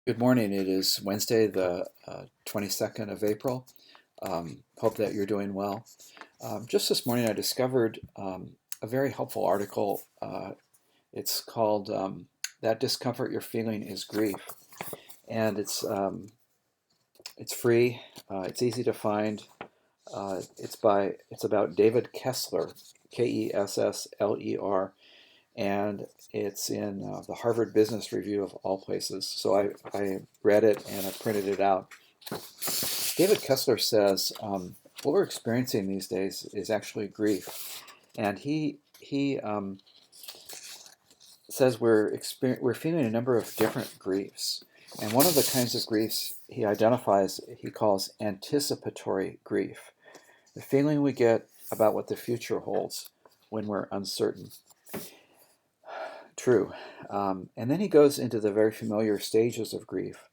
Good morning. It is Wednesday, the 22nd of April. Hope that you're doing well. Just this morning, I discovered a very helpful article. It's called "That Discomfort You're Feeling Is Grief," and it's free. It's easy to find. It's about David Kessler, Kessler, and it's in the Harvard Business Review of all places. So I read it and I printed it out. David Kessler says what we're experiencing these days is actually grief, and he says we're feeling a number of different griefs, and one of the kinds of griefs he identifies he calls anticipatory grief, the feeling we get about what the future holds when we're uncertain. True. And then he goes into the very familiar stages of grief,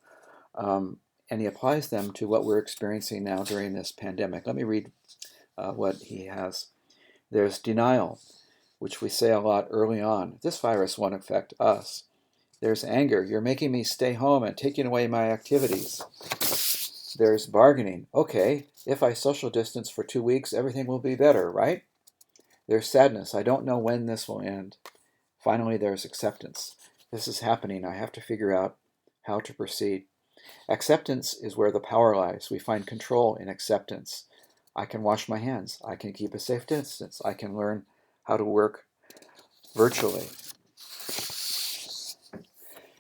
um, and he applies them to what we're experiencing now during this pandemic. Let me read what he has. There's denial, which we say a lot early on. This virus won't affect us. There's anger. You're making me stay home and taking away my activities. There's bargaining. Okay, if I social distance for 2 weeks, everything will be better, right? There's sadness. I don't know when this will end. Finally, there's acceptance. This is happening. I have to figure out how to proceed. Acceptance is where the power lies. We find control in acceptance. I can wash my hands. I can keep a safe distance. I can learn how to work virtually.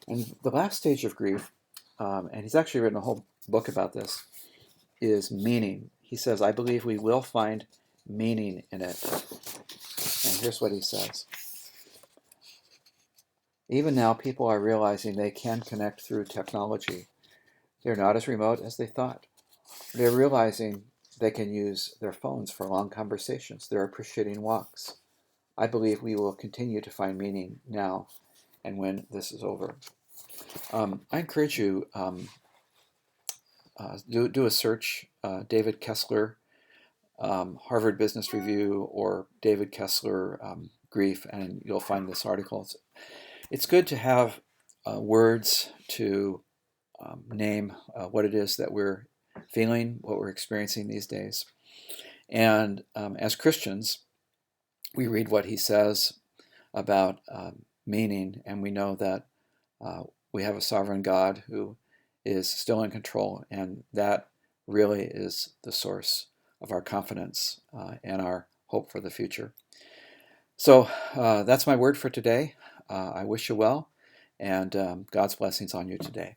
And the last stage of grief, and he's actually written a whole book about this, is meaning. He says, I believe we will find meaning in it. And here's what he says. Even now, people are realizing they can connect through technology. They're not as remote as they thought. They're realizing they can use their phones for long conversations. They're appreciating walks. I believe we will continue to find meaning now and when this is over. I encourage you, do a search, David Kessler, Harvard Business Review, or David Kessler Grief, and you'll find this article. It's good to have words to name what it is that we're feeling, what we're experiencing these days. And as Christians, we read what he says about meaning, and we know that we have a sovereign God who is still in control, and that really is the source of our confidence and our hope for the future. So that's my word for today. I wish you well, and God's blessings on you today.